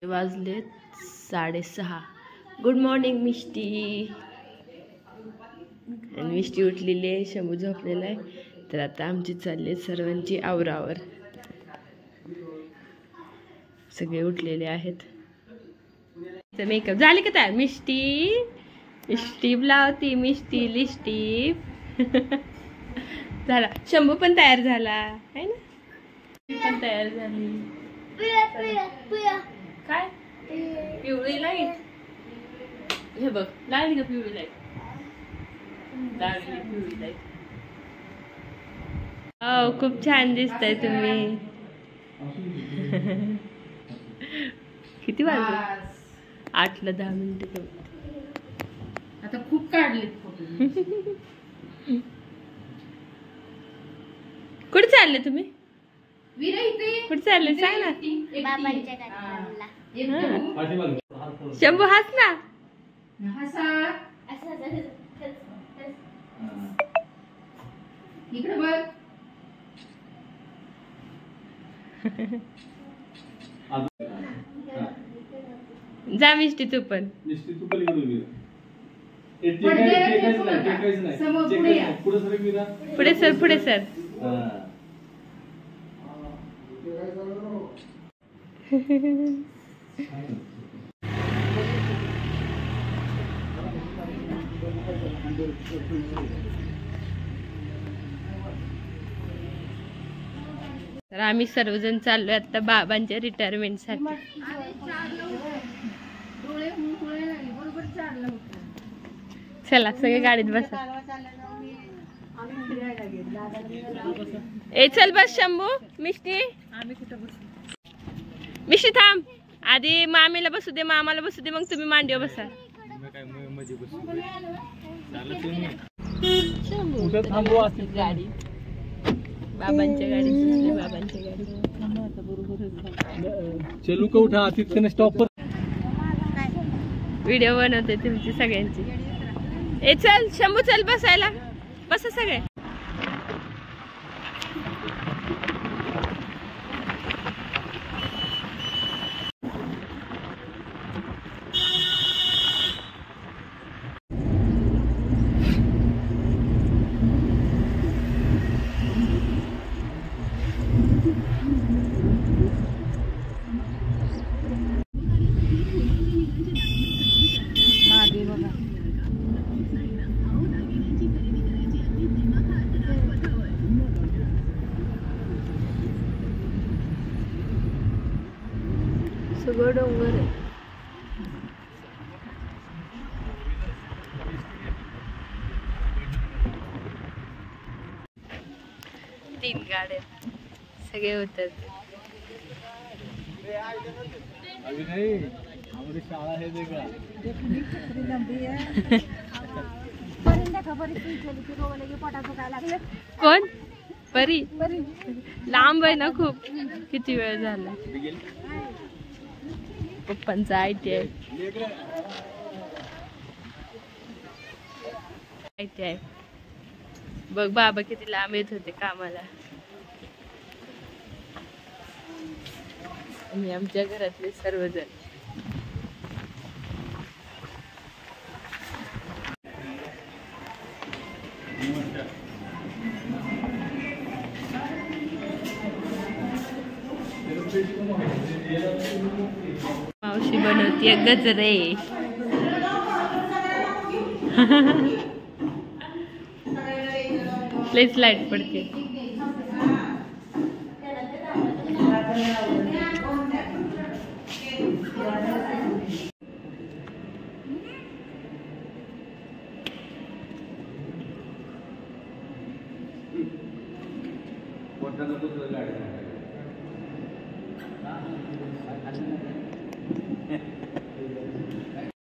वाजलेत 6:30. Good morning मिष्टी. आणि मिष्टी उठलेली आहे, शंभू झोपलेला आहे. तर आता आमची चालली सर्वांची आवरावर. सगळे उठलेले आहेत. मेकअप झाले का तयार? मिष्टी स्टीप लावती, मिष्टी लिस्टीप. झाला. शंभू पण तयार झाला आहे ना, पण तयार झाली. काय पिवळी लाईट? हे बघ, लागली का पिवळी लाईट? लागली पिवळी लाईट. हो, खूप छान दिसताय तुम्ही. किती वाजले? 8ला 10 मिनिटं. आता खूप काढले. कुठे चालले तुम्ही? कुठे चालले सांग ना. शंभू हस ना. इकडे बघ. जा मिष्टी तू पण. पुढे सर, पुढे सर. तर आम्ही सर्वजण चाललोय आता बाबांच्या रिटायरमेंट साठी. चला सगळे गाडीत बसा. ए चल बस शंभू. मिष्टी मिष्टी थांब. आधी मामीला बसू दे, मामाला बसू दे, मग तुम्ही मांडीवर बसा. गाडी बाबांच्या गाडी, बाबांच्या गाडी. चलू का उठा तिथे स्टॉप पर. व्हिडिओ बनवते तुमची सगळ्यांची. ए चल शंभू चल बसायला. बसा सगळे. सगळं डोंगर आहे. तीन गाड्या सगळे होतात. अभी नहीं, हमारी शाळा है देखा. कोण? परी. लांब आहे ना खूप. किती वेळ झाला. पप्पांचा ITI. बघ बाबा किती लांब येत होते कामाला. आणि आमच्या घरातले सर्वजण. मावशी बनवतीये गजरे. प्लीज लाईट पडते.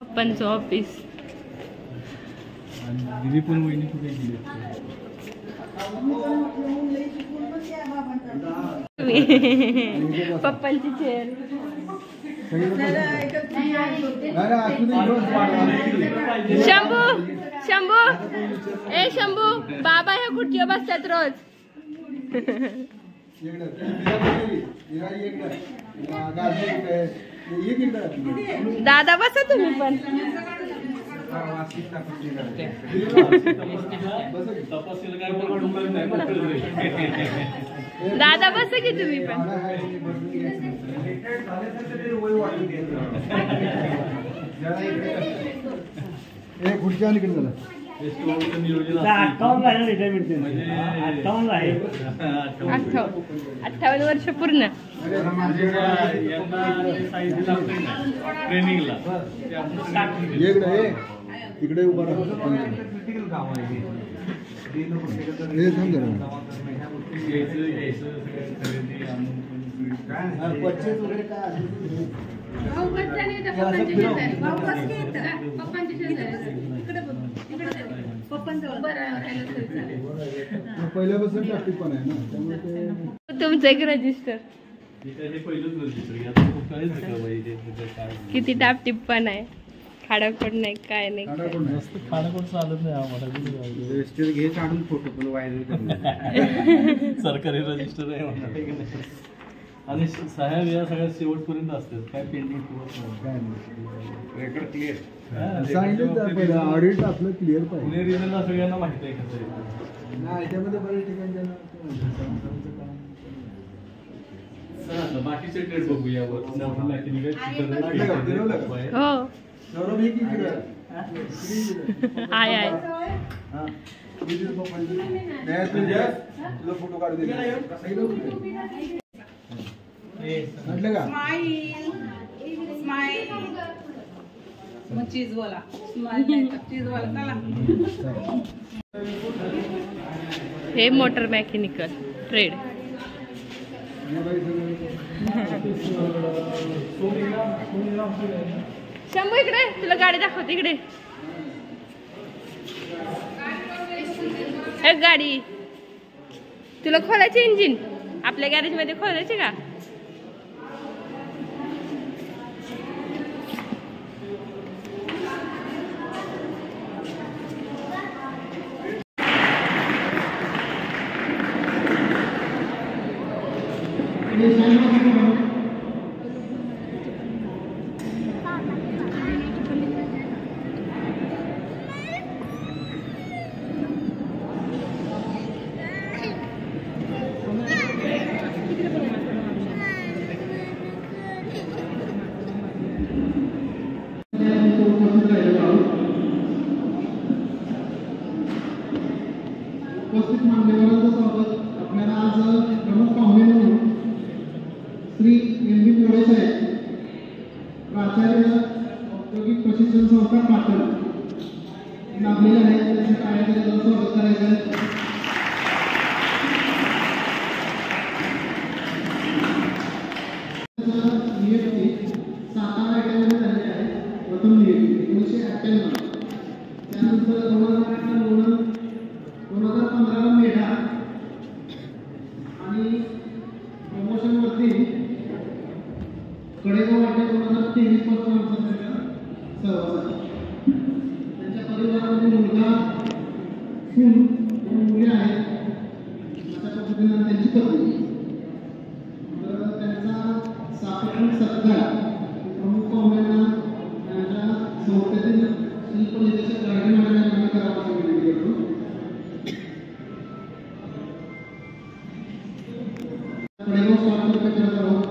पप्पांचं ऑफिस. दिदी पण वहिनी कुठे गेली? पप्पांची चेअर. शंभू शंभू ए शंभू, बाबा ह्या खुर्चीवर बसतात रोज. दादा बसा तुम्ही पण. दादा बसा की तुम्ही पण. खुर्ची आणि कडे झाला 58 वर्ष पूर्ण. ट्रेनिंगला इकडे उभा राहा. पहिल्यापासून ट्रॅफिक पण आहे ना त्यामुळे तुमचं एक रजिस्टर किती टापटीप पण आहे. खाडाखोड नाही काय नाही. खाडाखोड चालत नाही आम्हाला. रजिस्टर घे काढून फोटो पण व्हायरल सरकारी रजिस्टर आहे आणि साहेब या सगळ्या शेवटपर्यंत असतात. काय पेंडिंग रेकॉर्ड क्लिअर सांगितलं. ऑडिट आपलं क्लिअर पाहिजे. पुणे रिजनला सगळ्यांना माहिती आहे कसं नाही. त्यामध्ये बरेच ठिकाणी बाकीचे ट्रेड बघूया. फोटो काढू दे म्हटलं का. चीज वाला चीज वाला चला. हे मोटर मेकॅनिकल ट्रेड. शंभू इकडे तुला गाडी दाखवते. इकडे एक गाडी तुला खोलायची. इंजिन आपल्या गॅरेज मध्ये खोलायचे का. उपस्थित मान्यवरांचं स्वागत. आपल्याला आज प्रमुख पाहुणे म्हणून श्री एम बी मोरे साहेब, प्राचार्य औद्योगिक प्रशिक्षण संस्था पाटण लाभलेले आहेत. त्यांच्या कार्यालयाचं स्वागत करायचं आहे. नियुक्ती सातारा येथे झालेली आहे. प्रथम नियुक्ती 1998. त्यानंतर 2015 मेढा आणि प्रमोशन वरती कडेगाव वाटे 2023 पासून सहभाग. त्यांच्या परिवारामध्ये मुलगा सून मुली आहेत. अशा पद्धतीने त्यांची पत्नी. तर त्यांचा सापडून सत्कार प्रमुख पाहुण्यांना त्यांच्या संस्थेतील शिल्प निदेशक गाडी मंडळाने करावा अशी विनंती करतो. कडेगाव स्वागत करत आहोत.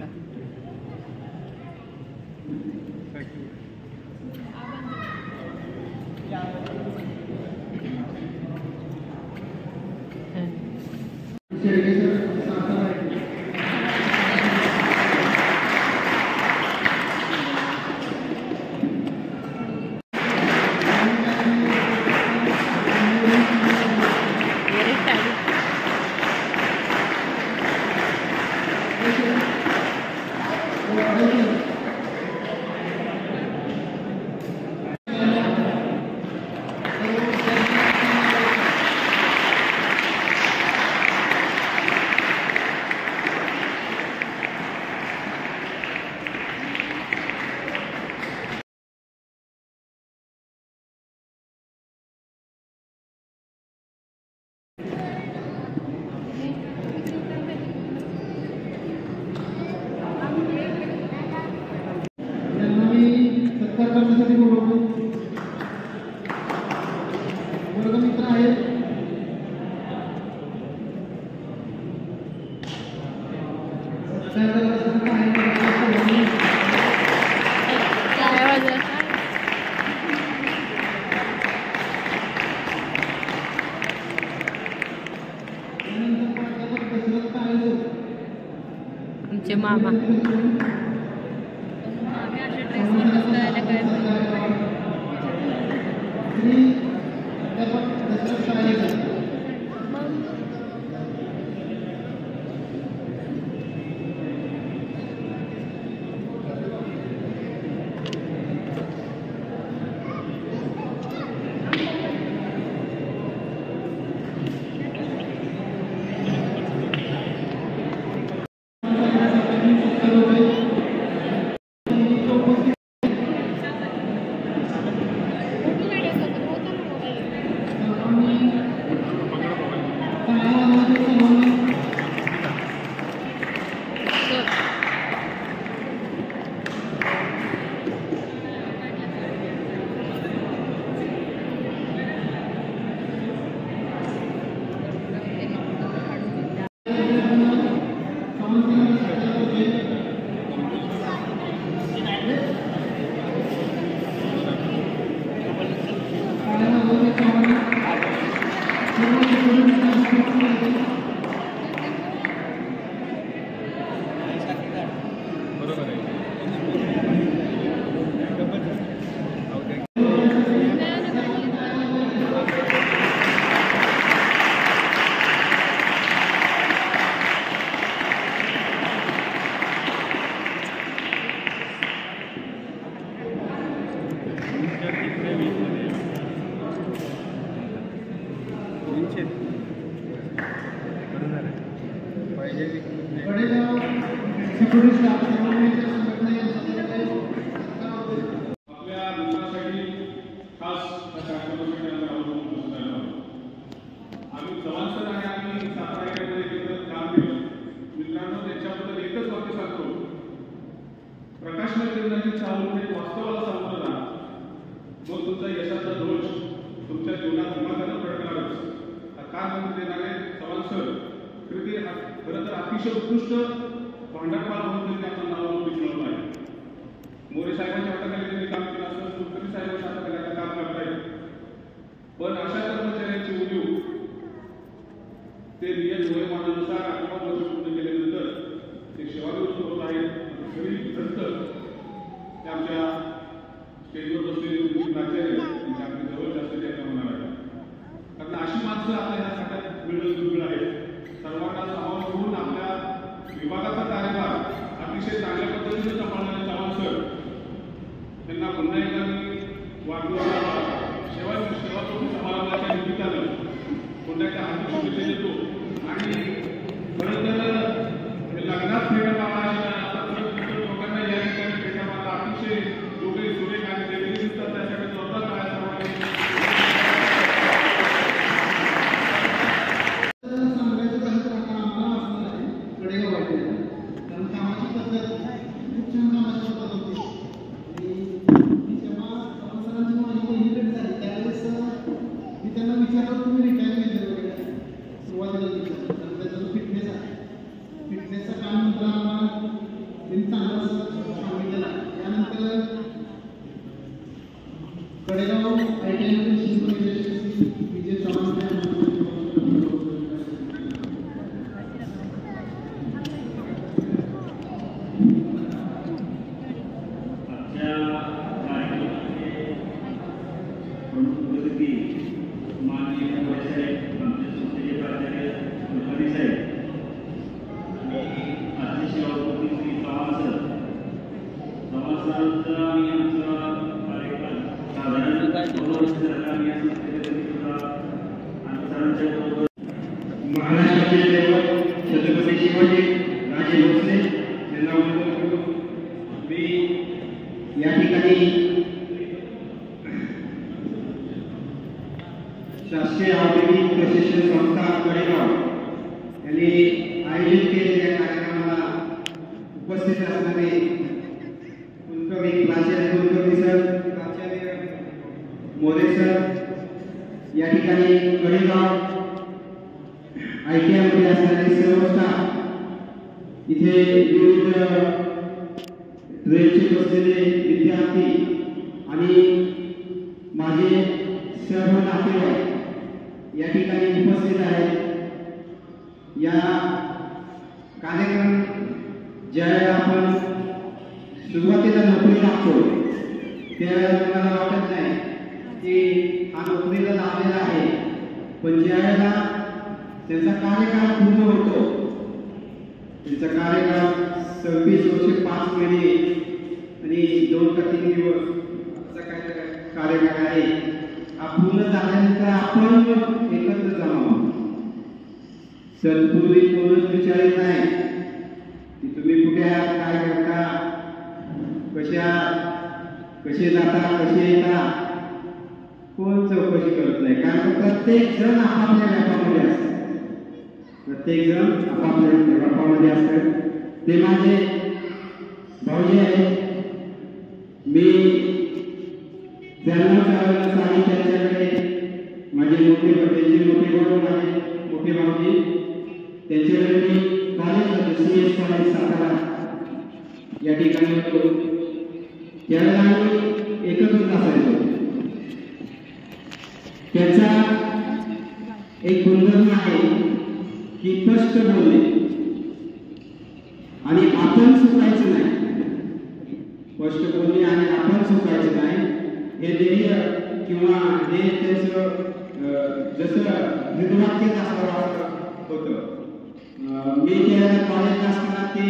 करा. आमचे मामा अतिशय उत्कृष्ट भांडवल म्हणून त्यांनी आपलं नाव मिळवलं आहे. मोरे साहेबांच्या हाताखाली त्यांनी काम केलं असं कुलकर्णी साहेबांच्या हाताखाली आता काम करतायत. पण अशा कर्मचाऱ्यांची उणीव ते नियत वयोमानानुसार 18 वर्ष पूर्ण केल्यानंतर ते सेवानिवृत्त होत आहेत. खरी खंत आमच्या स्टेजवर बसलेले प्राचार्य त्यांच्या आपल्या जवळचे असलेले त्यांना होणार आहे. कारण अशी माणसं आपल्या ह्या खात्यात मिळणं दुर्मिळ आहे. सर्वांना सामावून घेऊन आपल्या विभागाचा कार्यभार अतिशय चांगल्या पद्धतीने सांभाळणारे चव्हाण सर त्यांना पुन्हा एकदा मी सेवा समारंभाच्या निमित्तानं पुन्हा एकदा हार्दिक शुभेच्छा देतो. आणि खरं तर लग्नात फेटा लोकांना या ठिकाणी फेटा मारला अतिशय दोघे सुरेख आणि वेगळी दिसतात. त्यासाठी जोरदार टाळ्या सर्वांनी महाराष्ट्राचे दैवत छत्रपती शिवाजी राजे भोसले यांना वंदन करून मी या ठिकाणी शासकीय औद्योगिक प्रशिक्षण संस्था कडेगाव यांनी आयोजित केलेल्या कार्यक्रमाला उपस्थित असणारे कुलकर्णी प्राचार्य कुलकर्णी सर, प्राचार्य मोरे सर, या ठिकाणी कडेगाव ITI मध्ये असणारे सर्व स्टाफ, इथे विविध ट्रेडचे बसलेले विद्यार्थी आणि माझे सर्व नातेवाईक या ठिकाणी उपस्थित आहेत. या कार्यक्रम ज्यावेळेला आपण सुरुवातीला नोकरी लागतो त्यावेळेला मला वाटत नाही की हा नोकरीला लागलेला आहे, पण ज्यावेळेला त्यांचा कार्यकाळ पूर्ण होतो, त्यांचा कार्यकाळ 26 वर्ष 5 महिने आणि 2 का 3 दिवस असा काय कार्यकाळ आहे. हा पूर्ण झाल्यानंतर आपण एकत्र जमावं. सत्पूर्वी कोणच विचारित नाही की तुम्ही कुठे आहात, काय करता, कसे जाता, कसे येता, कोण चौकशी करत नाही. कारण प्रत्येक जण आपापल्या व्यापामध्ये असतात, प्रत्येक जण आपापल्या व्यापामध्ये असतात. ते माझे भाऊजी आहेत. मी त्यांना साडी त्यांच्याकडे माझे मोठे भाऊ, माझे मोठे भाऊजी त्यांच्याकडे मी कॉलेज होतो, CS कॉलेज सातारा या ठिकाणी होतो. त्यावेळेला आम्ही एकत्रच असायचो. त्याचा एक गुणधर्म आहे की स्पष्ट बोलणे आणि आपण चुकायचं नाही. स्पष्ट बोलणे आणि आपण चुकायचं नाही हे ध्येय किंवा हे त्याचं जसं निर्वाक्यच असावं होतं. मी त्या कॉलेजला असताना ते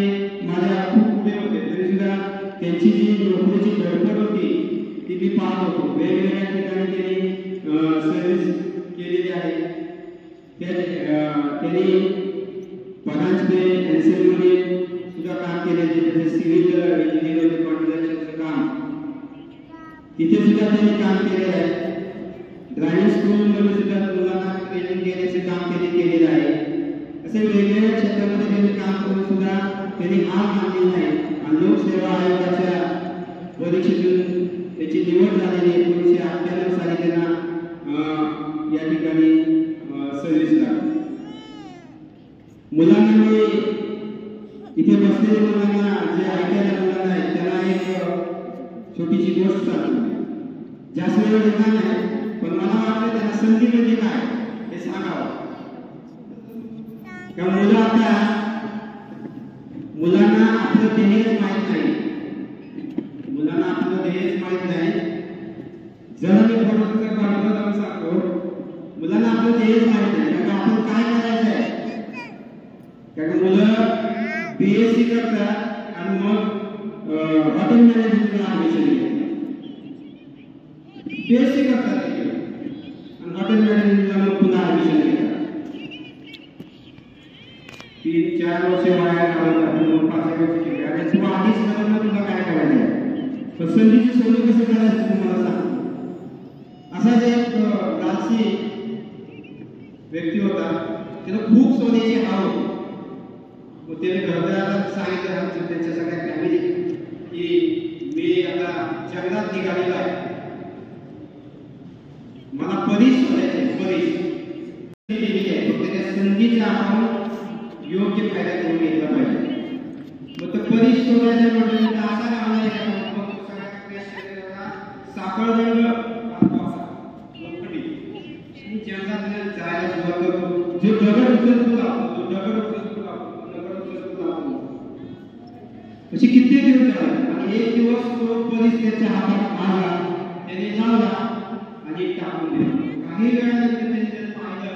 माझ्या खूप पुढे होते, तरी सुद्धा त्यांची जी नोकरीची धडपड होती ती मी पाहत होतो. वेगवेगळ्या ठिकाणी त्यांनी सर्व्हिस केलेली आहे. त्यांनी परांजपे NCL मध्ये सुद्धा काम केलेले, सिव्हिल इंजिनियर होते, कॉन्ट्रॅक्शनचं काम तिथे सुद्धा त्यांनी काम केलेलं आहे. ड्रायव्हिंग स्कूलमध्ये सुद्धा मुलांना ट्रेनिंग देण्याचे काम त्यांनी केलेलं आहे. असे वेगवेगळ्या क्षेत्रामध्ये त्यांनी काम करून सुद्धा त्यांनी हार मानलेला आहे आणि लोकसेवा आयोगाच्या परीक्षेतून त्याची निवड झालेली. 1998 साली त्यांना या ठिकाणी सर्व्हिस लागली. मुलांना मी इथे बसलेल्या मुलांना, जे ऐकायला मुलांना आहेत, त्यांना एक छोटीशी गोष्ट सांगतो. जास्त वेळ देणार नाही, पण मला वाटतं त्यांना संधी म्हणजे काय हे सांगावं. का मुलांना आपलं ध्येयच माहीत नाही. मुलांना आपलं ध्येयच माहीत नाही. जरा मी थोडंसं जाऊन सांगतो, मुलांना आपलं ध्येयच माहीत नाही. कारण आपण काय करायचं आहे, कारण मुलं BSc करतात आणि मग हॉटेल मॅनेजमेंटला ऍडमिशन घेतात. BSc करतात आणि हॉटेल मॅनेजमेंटला मग पुन्हा ऍडमिशन घेतात. 3-4 वर्ष वाया घालवतात, मग 5 वर्ष केले आणि तू आधीच नंतर तुला काय करायचं आहे, तर संधीची सोडून कसं करायचं तुम्हाला सांगतो. असाच एक लालसी व्यक्ती होता, त्याला खूप सोन्याची हाव होती. मग त्याने घरदाराला सांगितलं त्यांच्या सगळ्या फॅमिली की मी आता जंगलात निघालेला आहे, मला परीस करायचे. फक्त त्या संधीचा आपण योग्य फायदा करून घेतला पाहिजे. मग तो परीस शोधायचा म्हणजे असा राहणार सापळदंड जंगलात जायला सुरुवात करतो. जो दगड उचलतो अशी कित्येक दिवस झाले आणि एक दिवस तो परीस त्याच्या हातात आला, त्याने लावला आणि टाकून दिला. काही वेळानंतर त्याने पाहिलं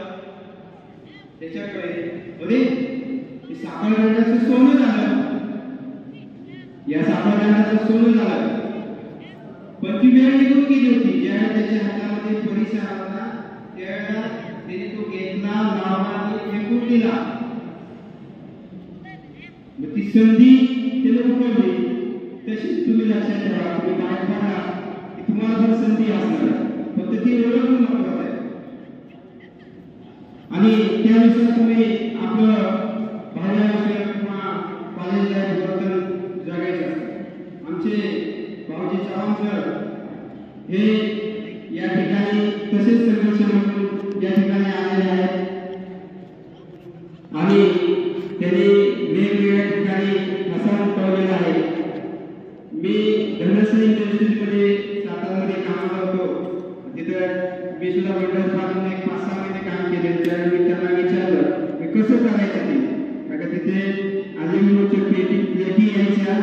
त्याच्याकडे, अरे हे सापळदंडाचं सोनं झालं. या सापळदंडाचं सोनं झालं. परीक्षा होता त्यावेळेला त्याने तो घेतला लावला आणि फेकून दिला. मग ती संधी त्याला उपलब्धी तशीच तुम्ही लक्षात ठेवा. तुम्ही बाहेर पडा की तुम्हाला जर संधी असणार फक्त ती ओळखून महत्वाचं आहे. आणि त्यानुसार तुम्ही आपलं बाहेर किंवा कॉलेजला वर्तन जगायचं असतं. आमचे भाऊजी चव्हाण सर हे या ठिकाणी तसेच संघर्ष म्हणून या ठिकाणी आलेले आहेत आणि त्यांनी वेगवेगळ्या ठिकाणी ठसा उमटवलेला आहे. मी धनश्री इंडस्ट्रीजमध्ये सातारामध्ये कामाला होतो. तिथं मी सुद्धा मंडळातून एक 5-6 महिने काम केले. त्यावेळी मी त्यांना विचारलं मी कसं करायचं ते, कारण तिथे अल्युमिनियमच्या प्लेटी यायच्या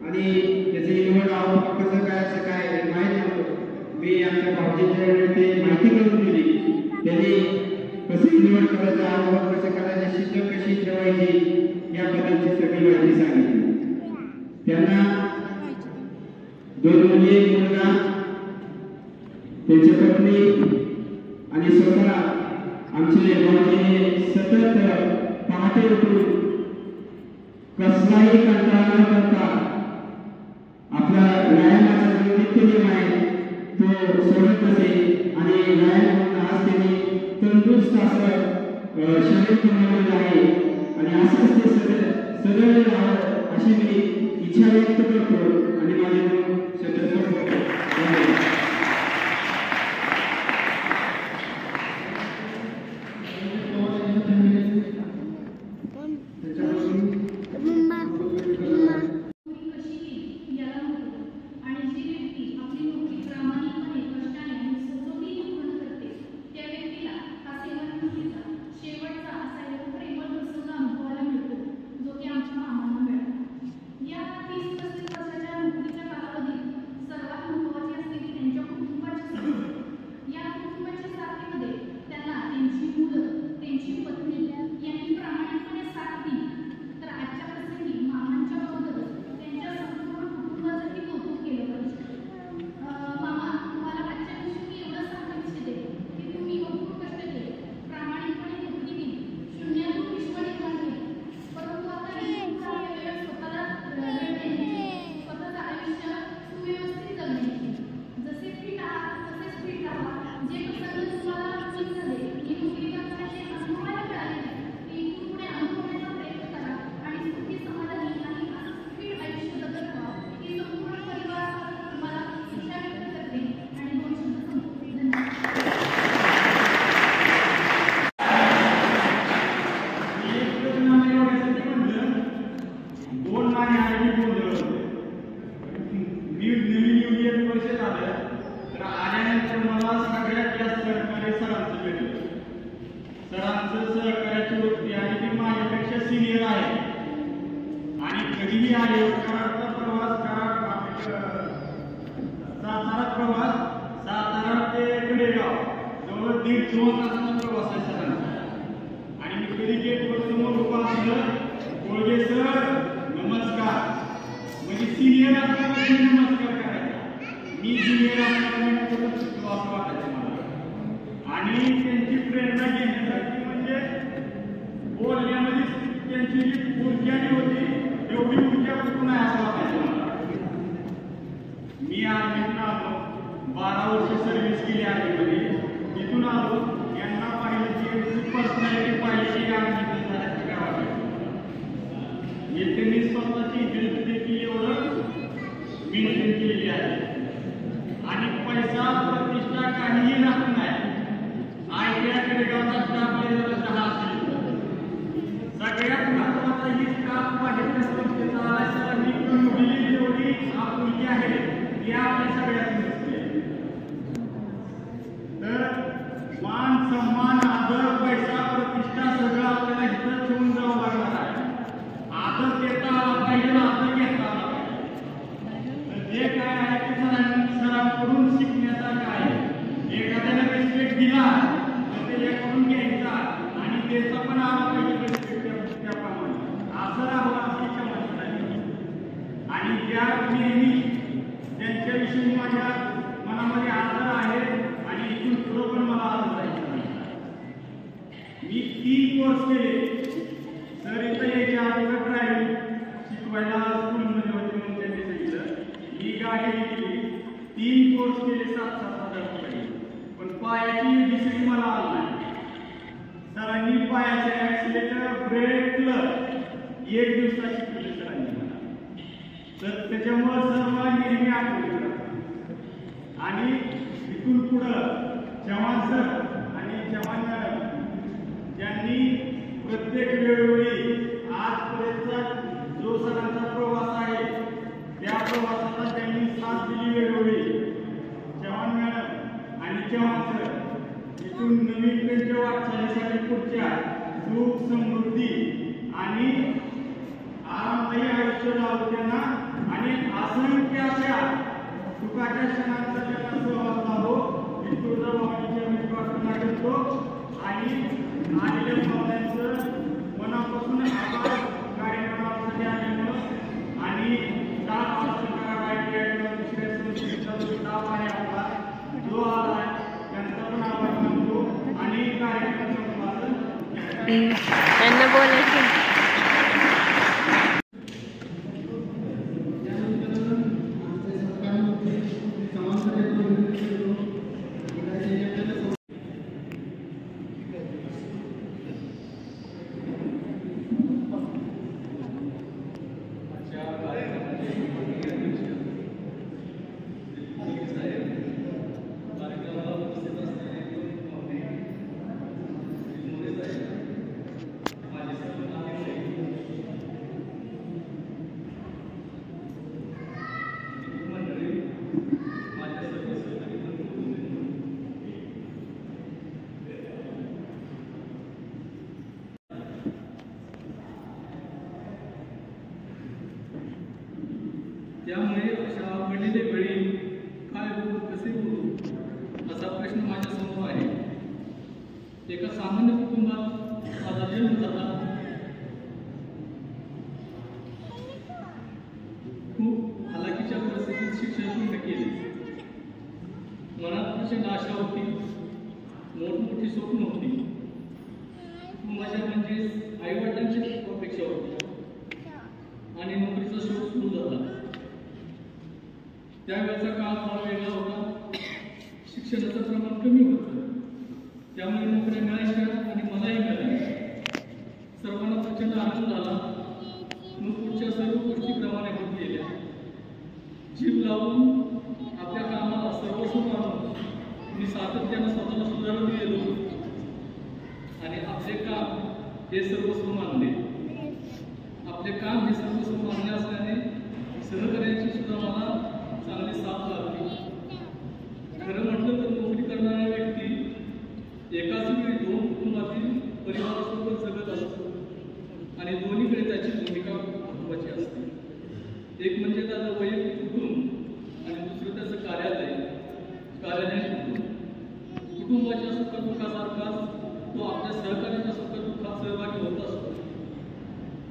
आणि त्याचं इन्व्हर्ट आउट कसं करायचं काय हे माहीत नव्हतं. मी आमच्या भाऊजीच्या वेळी ते माहिती करून दिली. त्यांनी कसं इन्व्हर्ट करायचं आउट कसं करायचं शिल्लक कशी ठेवायची या बद्दलची सगळी माहिती सांगितली. त्यांना 2 मुली एक मुलगा त्यांची पत्नी आणि स्वतः आमचे भाऊजीने सतत पहाटे उठून कसलाही कंटाळा न करता आपला व्यायामाचा जो नित्यनियम आहे तो सोडत नसे आणि व्यायाम करून आज त्यांनी तंदुरुस्त असं शरीर बनवलेलं आहे आणि असंच ते सगळं राहावं अशी मी इच्छा व्यक्त करतो आणि माझे शब्द संपवतो. त्यांच्याविषयी माझ्या मनामध्ये आदर आहे आणि कोर्स केले. सर इथं यायच्या आधी ड्रायव्हिंग शिकवायला स्कूलमध्ये होते म्हणून त्यांनी सांगितलं. ही गाडी घेतली, 3 कोर्स केले 7,000 रुपये. पण पायाची डिसिप्लिन मला आला नाही. सरांनी पायाचे ॲक्सिलेटर ब्रेक क्लच 1 दिवसात शिकवले सरांनी मला. तर त्याच्यामुळे सर मला नेहमी आठवले. आणि इथून पुढं चव्हाण सर आणि चव्हाण मॅडम यांनी प्रत्येक वेळोवेळी आजपर्यंतचा जो सरांचा प्रवास आहे त्या प्रवासाला त्यांनी साथ दिली वेळोवेळी. चव्हाण मॅडम आणि चव्हाण सर इथून नवीन त्यांच्या वाटचालीसाठी पुढच्या सुख समृद्धी आणि आरामदायी आयुष्य लाभो त्यांना आणि असंख्य अशा सुखाच्या क्षणांचा त्यांना सहवास लाभो ही तुळजाभवानीच्या मी प्रार्थना करतो. आणि आलेल्या पाहुण्यांचं मनापासून आभार कार्यक्रमासाठी आल्यामुळं. आणि स्टाफ दुसऱ्या संस्थेचा जो स्टाफ आहे आपला जो आला त्यांचा पण आभार मानतो. आणि कार्यक्रमाचं संपादन त्यांना बोलायचं. त्यामुळे अशा घडलेल्या वेळी काय बोलू कसे बोलू असा प्रश्न माझ्यासमोर आहे. एका सामान्य कुटुंबात माझा जन्म झाला. खूप हालाकीच्या परिस्थितीत शिक्षण पूर्ण केले. मनात प्रचंड आशा होती, मोठमोठी स्वप्न होती. कुटुंबाच्या म्हणजेच आईवडिलांची अपेक्षा होती आणि नोकरीचा शोध सुरू झाला. त्यावेळेचा काळ फार वेगळा होता. शिक्षणाचं प्रमाण कमी होतं. त्यामुळे नोकऱ्या मिळायच्या आणि मलाही मिळाल्या. सर्वांना प्रचंड आनंद झाला. मग पुढच्या सर्व गोष्टी क्रमाने होत गेल्या. जीव लावून आपल्या कामाला सर्वस्व मानून मी सातत्यानं स्वतःला सुधारत गेलो आणि आपले काम हे सर्वस्व मानले. आपले काम हे सर्वस्व मानले असल्याने सहकार्याची सुद्धा मला चांगली साथ लागली. खरं म्हटलं तर नोकरी करणारा व्यक्ती एकाच वेळी 2 कुटुंबातील परिवारासोबत जगत असतो आणि दोन्हीकडे त्याची भूमिका महत्त्वाची असते. एक म्हणजे त्याचं वैयक्तिक कुटुंब आणि दुसरं त्याचं कार्यालयीन कुटुंब. कुटुंबाच्या सुखदुःखासारखाच तो आपल्या सहकार्याच्या सुखदुःखात सहभागी होत असतो.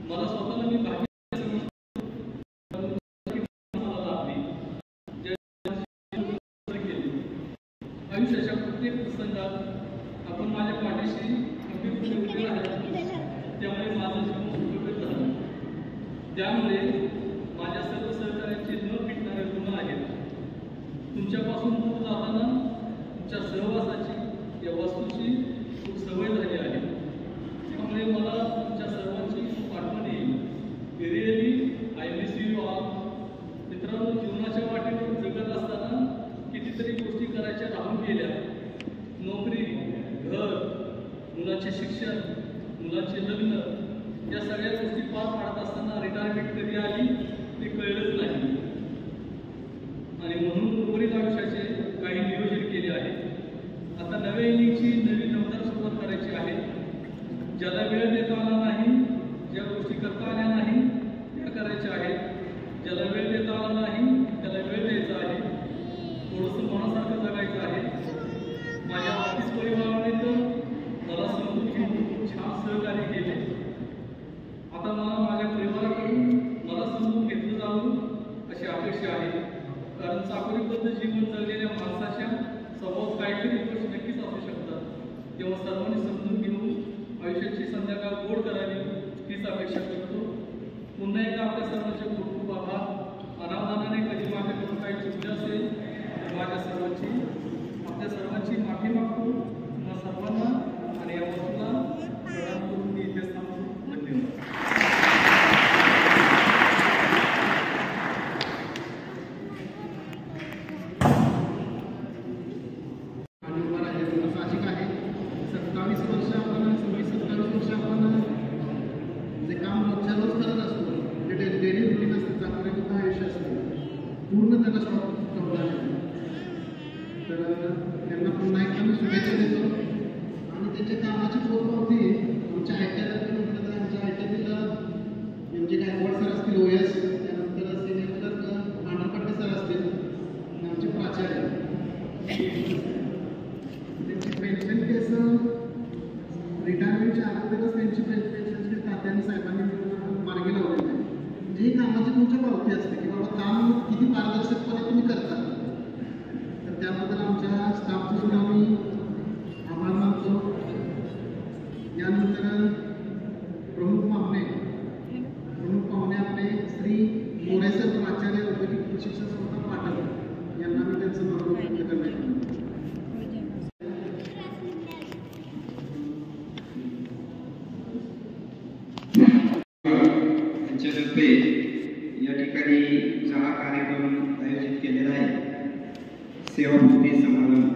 मला स्वतःला मी भाग्य आयुष्याच्या प्रत्येक प्रसंगात आपण माझ्या पाठीशी खंबीरपणे उभे राहिला. त्यामुळे माझं जीवन सुखकर झालं. त्यामुळे माझ्या सर्व सहकार्याचे न पिटणारे गुण आहेत. तुमच्यापासून दूर जाताना तुमच्या सहवासाची या वस्तूची खूप सवय झाली आहे. त्यामुळे मला तुमच्या सर्वांची खूप आठवण येईल. Really I miss you all. मित्रांनो, जीवनाच्या वाटेवर जगत असताना कितीतरी गोष्टी करायच्या राहून गेल्या. नोकरी, घर, मुलाचे शिक्षण, मुलाचे लग्न या सगळ्या गोष्टी पार पाडत असताना रिटायरमेंट कधी आली ते कळलंच नाही. आणि म्हणून उर्वरित आयुष्याचे काही नियोजन केले आहे. आता नव्या इनिंगची नवी दमदार सुरुवात करायची आहे. ज्याला वेळ देता आला नाही, ज्या गोष्टी करता आल्या नाही त्या करायच्या आहेत. ज्याला वेळ देता आला नाही त्याला वेळ द्यायचा आहे. थोडंसं मनासारखं जगायचं आहे. माझ्या ऑफिस परिवाराने तर मला समजून घेऊन खूप छान सहकार्य केले. आता मला माझ्या परिवाराकडून मला समजून घेतलं जावं अशी अपेक्षा आहे. कारण चाकरीबद्ध जीवन जगलेल्या माणसाच्या स्वभावात काहीतरी गोष्टी नक्कीच असू शकतात. गोड करावी हीच अपेक्षा करतो. पुन्हा एकदा आपल्या सर्वांचे खूप खूप आभार. अनावधानाने कधी माफी करून काही चुकले असेल तर माझ्या सर्वांची आपल्या सर्वांची माफी मागतो. तुम्हा सर्वांना आणि या वस्तूला प्रणाम करून मी इथेच थांबतो. धन्यवाद. साहजिक आहे. 27 वर्ष आपण 27 वर्ष आपण जे काम रोजच्या रोज करत असतो, जे डेली रुटीन असतं, चाकरीचं आयुष्य असतं, पूर्ण त्याला स्टॉप आहे. तर त्यांना पुन्हा एकदा मी शुभेच्छा देतो आणि त्यांच्या कामाची पोचपावती आमच्या आयटीआयला म्हटलं तर आमच्या आयटीआयला म्हणजे गायकवाड सर असतील OS, त्यानंतर सिनियर क्लर्क भांडरपट्टे सर असतील आणि आमचे प्राचार्य. त्यांची पेन्शन केस रिटायरमेंटच्या अगोदरच त्यांची पेन्शनची तात्याने साहेबांनी मार्गी लावलेली आहे. म्हणजे ही कामाची तुमच्या पावती असते की बाबा काम किती पारदर्शकपणे तुम्ही करता. तर त्याबद्दल आमच्या स्टाफचे सुद्धा आम्ही आभार मानतो. यानंतर प्रमुख पाहुणे आपले श्री मोरेसर प्राचार्य औद्योगिक प्रशिक्षण संस्था पाटण यांना मी त्यांचं मनोगत व्यक्त करण्यात आलं. त्यांच्यातर्फे या ठिकाणी जो हा कार्यक्रम आयोजित केलेला आहे सेवामुक्ती समारंभ,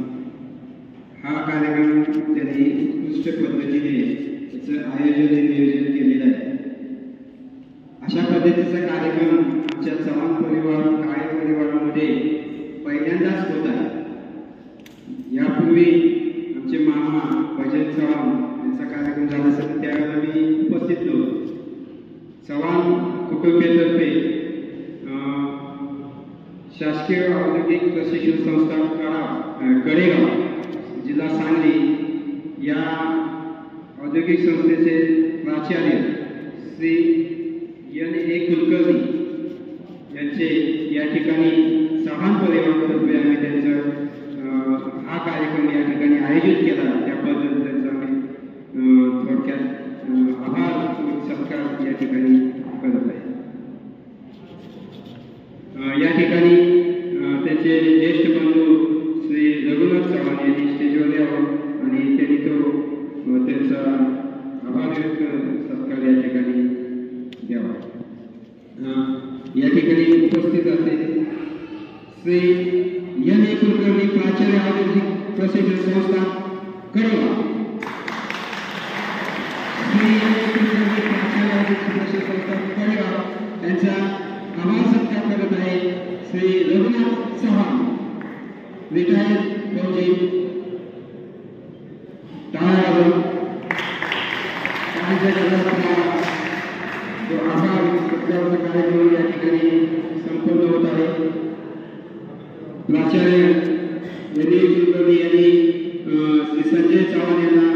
हा कार्यक्रम त्यांनी उत्कृष्ट पद्धतीने याचं आयोजन आणि नियोजन केलेलं आहे. अशा पद्धतीचा कार्यक्रम आमच्या चव्हाण परिवार काळे परिवारामध्ये पहिल्यांदाच होत आहे. यापूर्वी आमचे मामा भजन चव्हाण यांचा कार्यक्रम झाला असेल त्यावेळेला मी उपस्थित नव्हतो. चव्हाण कुटुंबियातर्फे शासकीय औद्योगिक प्रशिक्षण संस्था कडेगाव जिल्हा सांगली या औद्योगिक संस्थेचे प्राचार्य श्री N.A. कुलकर्णी यांचे या ठिकाणी चव्हाण परिवारातर्फे आम्ही त्यांचं हा कार्यक्रम या ठिकाणी आयोजित केला. त्याबद्दल त्यांचा आम्ही थोडक्यात आभार सत्कार या ठिकाणी करत आहे. या ठिकाणी त्यांचे ज्येष्ठ बंधू श्री रघुनाथ चव्हाण यांनी स्टेजवर यावं आणि त्यांनी तो त्यांचा आभार व्यक्त सत्कार या ठिकाणी द्यावा. या ठिकाणी उपस्थित असलेले श्री N.A. कुलकर्णी प्राचार्य औद्योगिक प्रशिक्षण संस्था कडेगाव, श्री N.A. कुलकर्णी प्राचार्य औद्योगिक प्रशिक्षण संस्था कडेगाव यांचा आभार सत्कार करत आहे श्री रघुनाथ चव्हाण रिटायर्ड फौजी. टाळ्या वाजवून जो आभार सत्काराचा कार्यक्रम या ठिकाणी संपन्न होत आहे. प्राचार्य N.A. कुलकर्णी यांनी श्री संजय चव्हाण यांना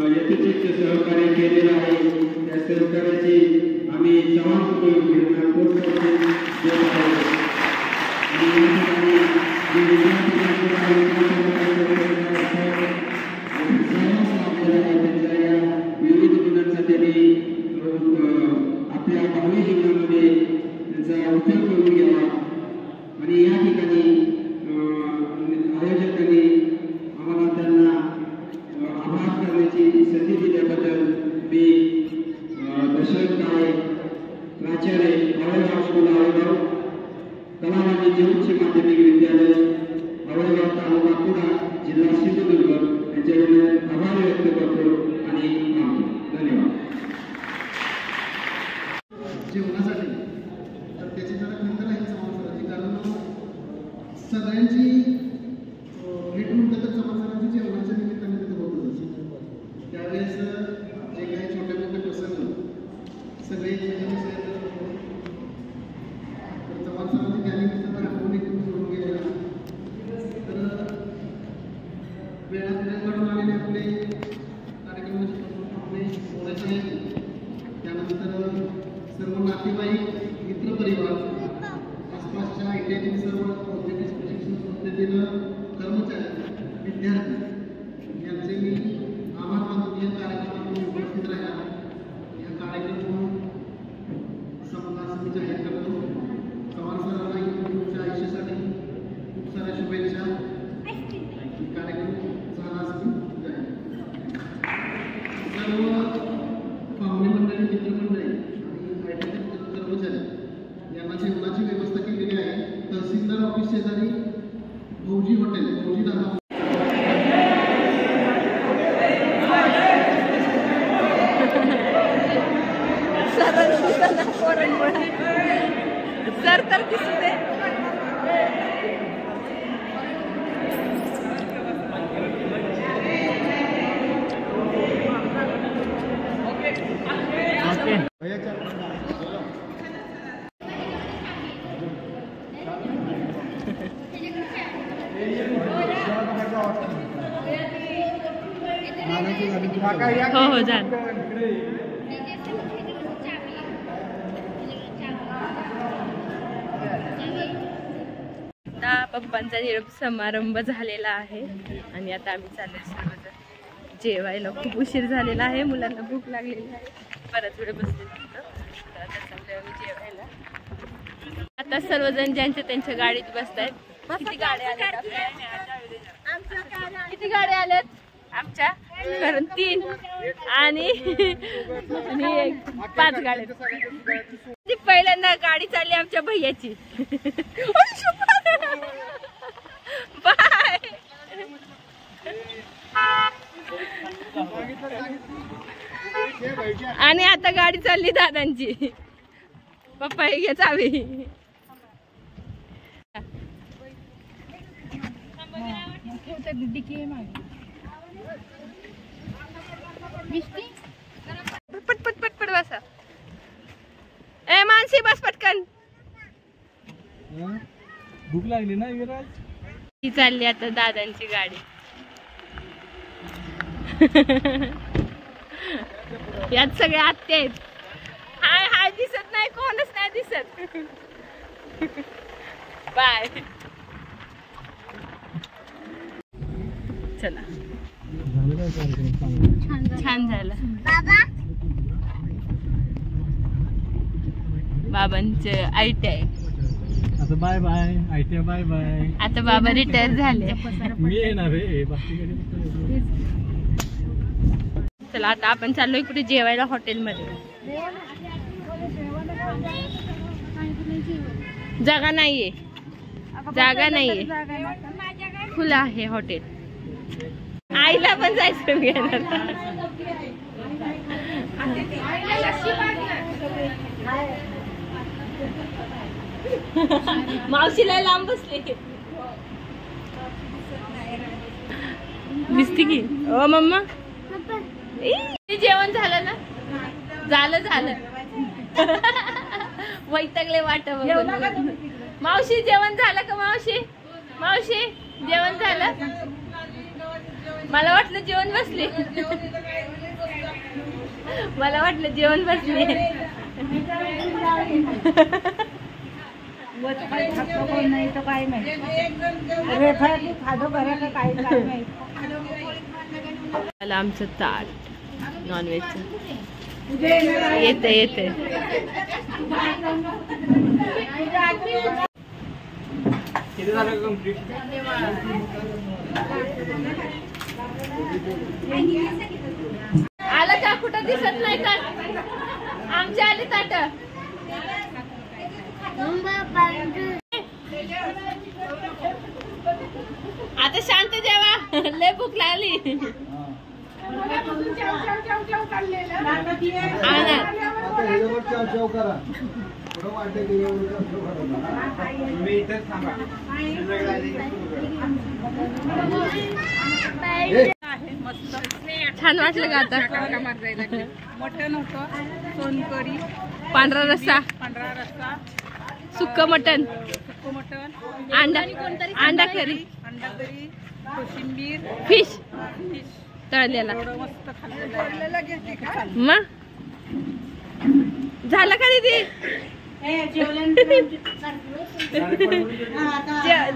यथोचित सहकार्य केलेलं आहे. त्या सहकार्याची आम्ही चव्हाण कुटुंबियांना खूप देत आहोत. आणि या ठिकाणी जे विद्यार्थी त्यांच्या या विविध गुणांचा त्यांनी आपल्या भावी जीवनामध्ये त्यांचा उपयोग करून घ्यावा. आणि या ठिकाणी आयोजकांनी आम्हाला त्यांना आभार करण्याची संधी दिल्याबद्दल मी दशरथ काळे प्राचार्य आवळगाव स्कूल आवळगाव कला वाणिज्य उच्च माध्यमिक विद्यालय आवळगाव तालुका कुडा जिल्हा सिंधुदुर्ग यांच्याकडे आभार व्यक्त करतो आणि धन्यवाद. जेवणासाठी तर त्याची जरा खंत राहील समाजाची, कारण सगळ्यांची भेट म्हटलं तर समाजाची जेवणाच्या निमित्ताने तिथं होतच असते. त्यावेळेस जे काही छोटे मोठे प्रसंग सगळे समाजामध्ये त्यानिमित्त आठवणी सोडून गेलेला. तर वेळात वेळ आलेले आपले कार्यक्रमाचे आपले बोलायचे, त्यानंतर सर्व नातेवाईक मित्रपरिवार आसपासच्या ITIतील सर्व औद्योगिक प्रशिक्षण संस्थेतील कर्मचारी विद्यार्थी यांचे मी आभार मानतो. या कार्यक्रमात उपस्थित राहा कार्यक्रम म्हणून असं मी जाहीर करतो. चव्हाण सरांना तुमच्या आयुष्यासाठी खूप साऱ्या शुभेच्छा. कार्यक्रम झाला असं मी जाहीर सर्व पाहुणे मंडळी, मित्रमंडळी आणि आयटीचे कर्मचारी यांना जेवणाची व्यवस्था केलेली आहे. तहसीलदार ऑफिस शेजारी भौजी हॉटेल, भौजी धाबा. सर तर दिसू दे. हो हो जा. आता पप्पांचा निरोप समारंभ झालेला आहे आणि आता आम्ही चाललोय सर्वजण जेवायला. खूप उशीर झालेला आहे, मुलांना भूक लागलेली आहे, बराच वेळ बसलेला होतं. तर आता चाललोय आम्ही जेवायला. आता सर्वजण ज्यांच्या त्यांच्या गाडीत बसतायत. किती गाड्या आल्यात? किती गाड्या आल्यात आमच्या? कारण 3 आणि 5 गाड्या. पहिल्यांदा गाडी चालली आमच्या भैयाची. बाय. आणि आता गाडी चालली दादांची. पप्पा हे घे चावी. पटपट पटपट बसा. ए मानसी बस पटकन. भूक लागली ना विराज? ती चालली आता दादांची गाडी. यात सगळे आत्ते आहेत. हाय हाय दिसत नाही, कोणच नाही दिसत. बाय. चला छान झालं. बाबांचं ITI. आता bye bye ITI bye bye. आता बाबा रिटायर झाले. मी येणार आहे बाकी. चला आता आपण चाललोय कुठे जेवायला हॉटेलमध्ये. जागा नाहीये, जागा नाहीये, खुलं आहे हॉटेल. आईला पण जायचं घेणार. मावशीला लांब बसले दिसते की. ओ मम्मा जेवण झालं ना? झालं झालं. वैतागले वाट बघून. मावशी जेवण झालं का? मावशी मावशी जेवण झालं? मला वाटलं जेवण बसले. मला वाटलं जेवण बसले. नाही तर काय माहिती खादो घरा का काय माहिती. आमचं ताट नॉनव्हेजचं येते येते. आलं का? कुठं दिसत नाही का? आमचे आले ताट. आता शांत जेवा, लय भूक लागली. छान वाटलं का आता? मटण होतं, सोनकढी, पांढरा रस्सा, सुक्क मटण, अंडा अंडा करी, कोशिंबीर, फिश तळलेला. मस्त खाल्लेलं. मग झालं का दीदी?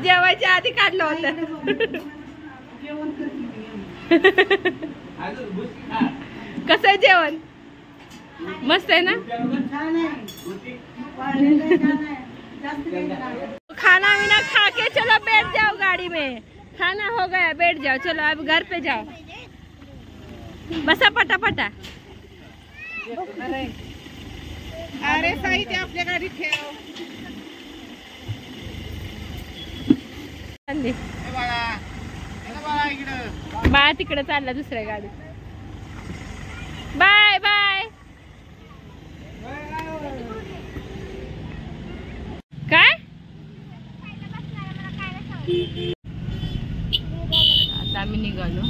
जेवायच्या आधी काढलं होतं. कसं आहे जेवण? मस्त आहे ना? छान आहे, वाढलेलं आहे, छान आहे. जास्त काही नाही. खाना वीना खा के चलो बैठ जाओ गाड़ी में। खाना हो गया, बैठ जाओ, चलो अब घर पे जाओ। बसा पटापटा। अरे साई ते आपल्या गाडीत ठेव. बाळा तिकडे चालला दुसऱ्या गाडीत. Bye bye. काय आता आम्ही निघालो.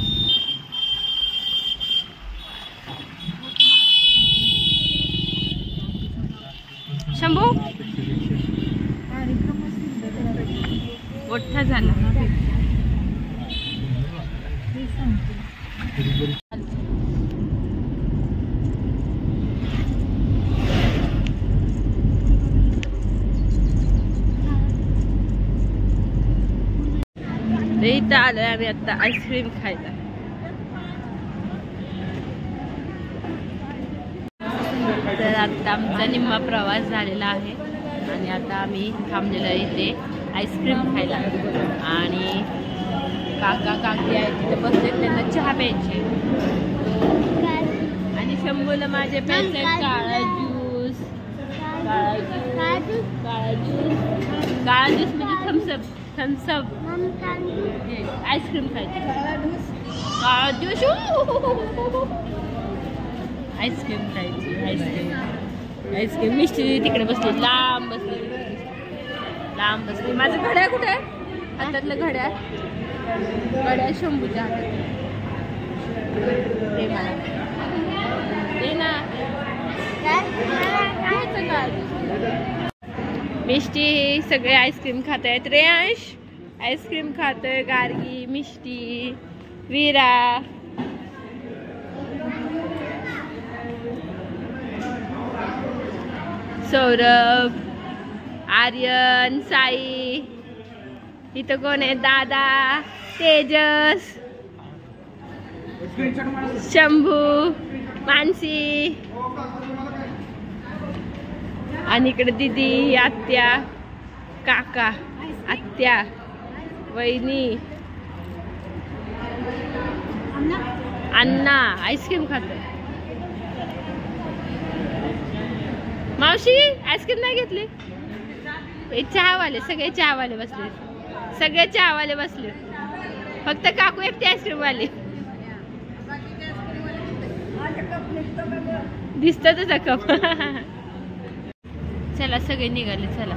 शंभू मोठा झाला. इथं आलोय आम्ही आता आईस्क्रीम खायला. तर आता आमचा निम्मा प्रवास झालेला आहे आणि आता आम्ही थांबलेलो आहे इथे आईस्क्रीम खायला. आणि काका काकी आहेत तिथे बसले, त्यांना चहा प्यायचे. आणि शंभूला माझे प्यायचे काळा ज्यूस. काळा ज्यूस काळा ज्यूस म्हणजे थम्सअप आईस्क्रीम खायची. काळा ज्यूस आईस्क्रीम खायची. आईस्क्रीम मिष्टी तिकडे बसली, लांब बसली. माझं घड्याळ कुठे आहे? हातातलं घड्याळ शंभूच्या हातात. ते मला ते ना मिष्टी सगळे आईस्क्रीम खात आहेत. रेयांश आईस्क्रीम खातोय, गार्गी, मिष्टी, वीरा. सौरभ, आर्यन, साई. इथं कोण आहे? दादा, तेजस, शंभू, मानसी. आणि इकडे दीदी, आत्या, काका, आत्या, वहिनी, अण्णा आईस्क्रीम खातो. मावशी आईस्क्रीम नाही घेतली? चहावाले सगळे चहावाले बसले. फक्त काकू एकटी आईस्क्रीम वाले. दिसत तुझा कप. चला सगळे निघाले. चला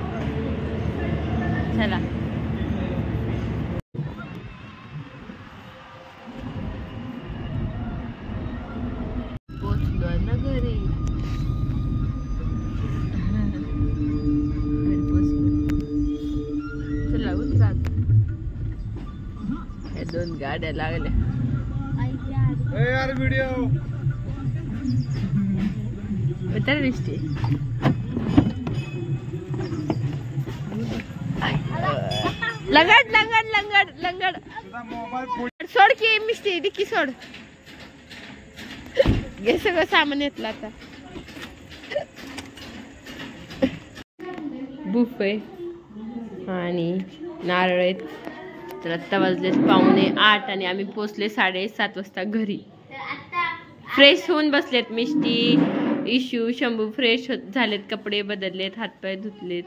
पोचलो ना घरी. चला उतरा. या 2 गाड्या लागल्या. उतर मिष्टी. लंगड सोड की मिष्टी. डिक्की सोड. हे सगळं सामान येतलं आता. बुफे आणि नारळ आहेत. तर आत्ता वाजले 7:45 आणि आम्ही पोचले 7:30 वाजता घरी. फ्रेश होऊन बसलेत मिष्टी, इशू, शंभू फ्रेश झालेत, कपडे बदललेत, हातपाय धुतलेत.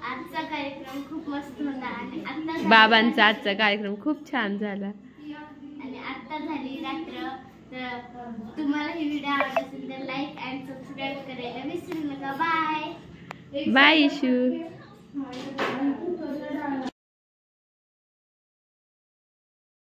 आजचा कार्यक्रम खूप मस्त होता आणि बाबांचा आजचा कार्यक्रम खूप छान झाला. आणि आता झाली रात्र. तर तुम्हाला ही व्हिडिओ आवडला असेल तर लाईक अँड सबस्क्राईब करायला विसरू नका. Bye bye issue.